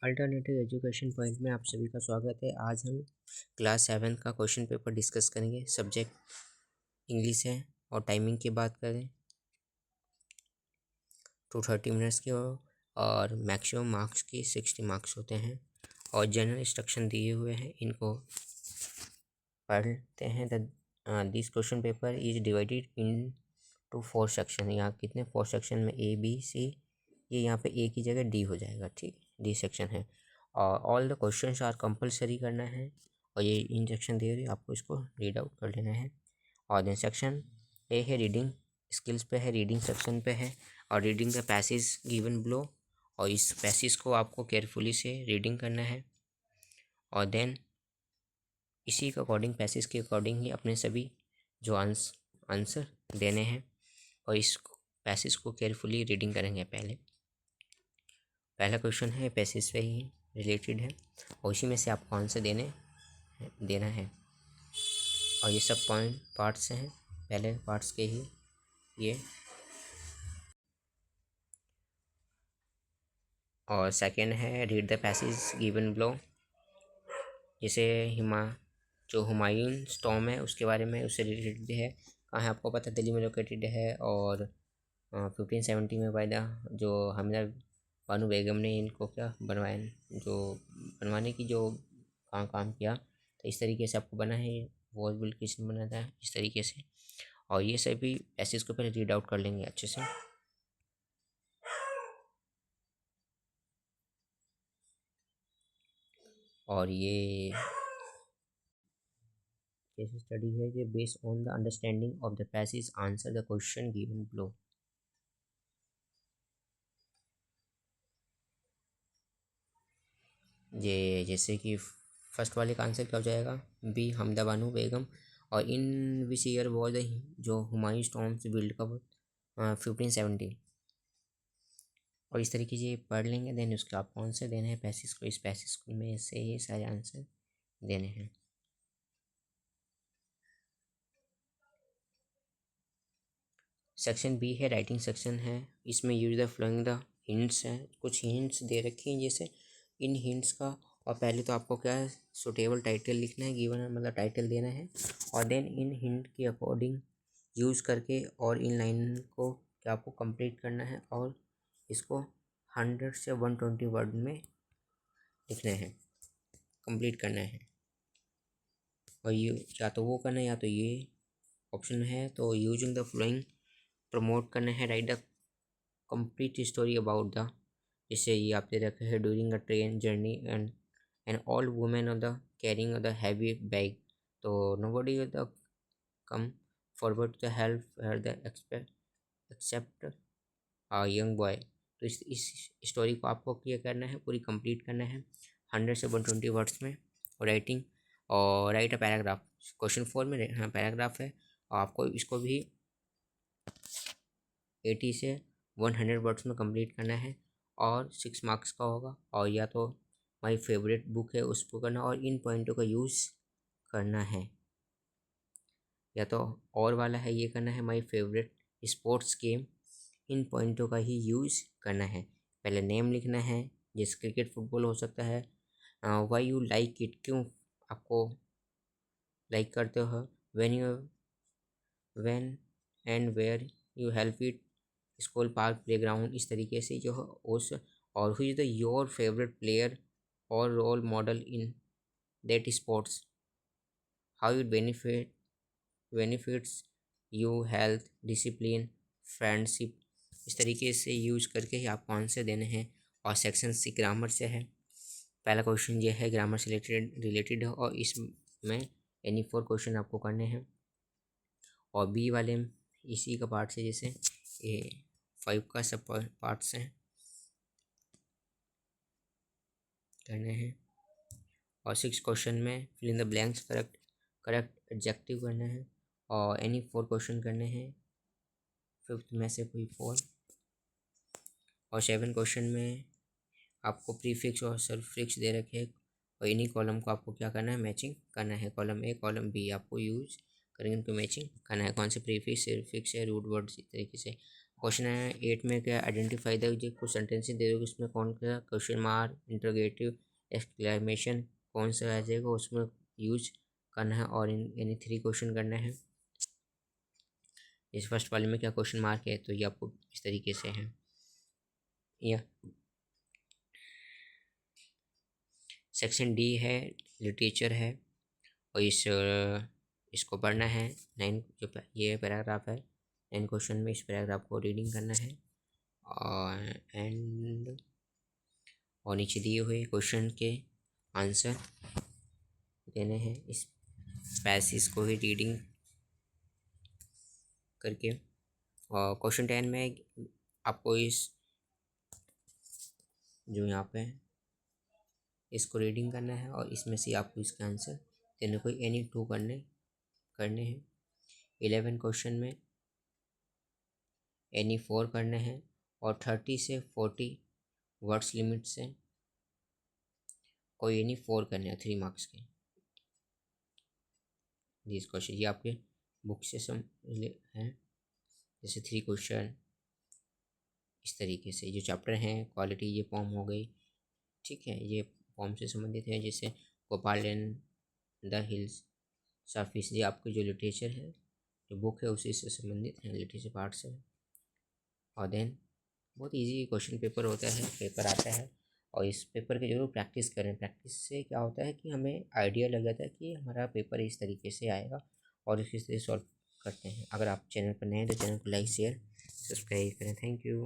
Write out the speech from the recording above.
Alternative education point में आप सभी का स्वागत है। आज हम क्लास 7 का क्वेश्चन पेपर डिस्कस करेंगे। सब्जेक्ट इंग्लिश है और टाइमिंग की बात करें तो 30 मिनट्स की हो और मैक्सिमम मार्क्स की 60 मार्क्स होते हैं और जनरल इंस्ट्रक्शन दिए हुए हैं, इनको पढ़ते हैं। This question paper is divided into 4 section. यहाँ कितने 4 सेक्शन में A B C, ये यहाँ पे A की जगह D हो जाएगा, ठीक। D सेक्शन है और all the questions are compulsory करना है और ये इंस्ट्रक्शन दे रही है, आपको इसको रीड आउट कर लेना है। और देन सेक्शन A है रीडिंग स्किल्स पे है, रीडिंग सेक्शन पे है और reading the passage given below, और इस पैसेज को आपको केयरफुली से रीडिंग करना है और देन इसी के अकॉर्डिंग, पैसेज के अकॉर्डिंग ही अपने सभी जो आंसर देने हैं और इस पैसेज को केयरफुली रीडिंग करेंगे। पहला क्वेश्चन है पैसेज पे ही रिलेटेड है और उसी में से आपको आंसर देना है और ये सब पार्ट्स हैं, पहले पार्ट्स के ही ये। और सेकंड है read the passage given below, जैसे जो हुमायूं टॉम है उसके बारे में, उससे रिलेटेड है। कहाँ है आपको पता, दिल्ली में लोकेटेड है और 1570 में बाय द जो हमीदा बानो बेगम ने इनको क्या बनवाया, जो बनवाने की जो काम किया, तो इस तरीके से आपको बना है। वॉल बिल किसने बना था, इस तरीके से। और ये सभी पैसेज को पहले रीड आउट कर लेंगे अच्छे से। और ये केस स्टडी है कि based on the understanding of the passage answer the question given below. ये जैसे कि फर्स्ट वाले का आंसर क्या हो जाएगा, बी हमदा बानो बेगम। और इन विच ईयर वॉज जो हुमायूं टॉम्ब बिल्ड कब 1570। और इस तरीके से पढ़ लेंगे, देन उसके आपको आंसर देने हैं पैसेज को। इस पैसेज में से ये सारे आंसर देने हैं। सेक्शन बी है राइटिंग सेक्शन है, इसमें use the flowing the hints हैं, कुछ हिंट्स दे रखी हैं जैसे इन हिंट्स का। और पहले तो आपको क्या है, सुटेबल टाइटल लिखना है, गिवन मतलब टाइटल देना है और देन इन हिंट के अकॉर्डिंग यूज़ करके और इन लाइन को क्या आपको कंप्लीट करना है और इसको 100 से 120 वर्ड में लिखना है, कंप्लीट करना है। और ये या तो वो करना है या तो ये ऑप्शन है। तो यूजिंग द फ्लोइंग प्रमोट करना है, right the complete story about the, जैसे ये आप दे रखे हैं during a train journey and all women of the carrying the heavy bag, तो nobody the come forward to help her the except a young boy. तो इस story को आपको क्लियर करना है, पूरी कंप्लीट करना है 100 से 120 वर्ड्स में। राइटिंग और राइट अ पैराग्राफ, क्वेश्चन 4 में हाँ पैराग्राफ है और आपको इसको भी 80 से 100 वर्ड्स में कंप्लीट करना है और 6 मार्क्स का होगा। और या तो माय फेवरेट बुक है उसको करना और इन पॉइंटों का यूज़ करना है, या तो और वाला है ये करना है माय फेवरेट स्पोर्ट्स गेम, इन पॉइंटों का ही यूज़ करना है। पहले नेम लिखना है, जैसे क्रिकेट फुटबॉल हो सकता है। वाई यू लाइक इट, क्यों आपको लाइक करते हो। When and where you help it, school park playground, इस तरीके से जो है उस। और who is the your favourite player और role model in that sports, how it benefits you, health, discipline, friendship, इस तरीके से यूज करके ही आपको आंसर देने हैं। और सेक्शन सी ग्रामर से है, पहला क्वेश्चन ये है ग्रामर से रिलेटेड है और इसमें एनी 4 क्वेश्चन आपको करने हैं। और बी वाले में इसी का पार्ट से, जैसे ए 5 का सब पार्ट्स हैं करने हैं। और 6 क्वेश्चन में fill in the blanks, correct adjective करना है और एनी 4 क्वेश्चन करने हैं, 5th में से कोई 4। और 7 क्वेश्चन में आपको प्रीफिक्स और सफिक्स दे रखे हैं और इन्हीं कॉलम को आपको क्या करना है, मैचिंग करना है। कॉलम ए कॉलम बी आपको यूज करेंगे, उनको मैचिंग करना है। कौन से प्रीफिक्स सफिक्स है, रूट वर्ड्स, इस तरीके से क्वेश्चन है 8 में क्या आइडेंटिफाई द, जो कुछ सेंटेंसेस दे दोगे उसमें कौन सा क्वेश्चन मार्क, इंटरोगेटिव, एक्सक्लेमेशन कौन सा आ जाएगा उसमें यूज करना है, और इन यानी 3 क्वेश्चन करना है। इस फर्स्ट वाले में क्या क्वेश्चन मार्क है, तो ये आपको इस तरीके से है। या सेक्शन डी है, लिटरेचर है, और इसको पढ़ना है। 9 जो ये पैराग्राफ है, 9 क्वेश्चन में इस पैराग्राफ को रीडिंग करना है, और नीचे दिए हुए क्वेश्चन के आंसर देने हैं इस पैसेज को ही रीडिंग करके। और क्वेश्चन 10 में आपको इस जो यहाँ पे है इसको रीडिंग करना है, और इसमें से आपको इसका आंसर देने को एनी 2 करने हैं। 11 क्वेश्चन में एनी 4 करने हैं, और 30 से 40 वर्ड्स लिमिट से कोई एनी 4 करने हैं 3 मार्क्स के। दिस क्वेश्चन ये आपके बुक से हैं, जैसे 3 क्वेश्चन इस तरीके से। जो चैप्टर हैं क्वालिटी, ये फॉर्म हो गई, ठीक है, ये फॉर्म से संबंधित है, जैसे Gopal and the hills surface, ये आपकी जो लिटरेचर है, जो बुक है उसी से संबंधित है, लिटरेचर पार्ट से। और देन बहुत इजी क्वेश्चन पेपर होता है, पेपर आता है, और इस पेपर की जरूर प्रैक्टिस करें। प्रैक्टिस से क्या होता है कि हमें आइडिया लग जाता है कि हमारा पेपर इस तरीके से आएगा, और इस तरीके से सॉल्व करते हैं। अगर आप चैनल पर नए हैं तो चैनल को लाइक शेयर सब्सक्राइब करें। Thank you.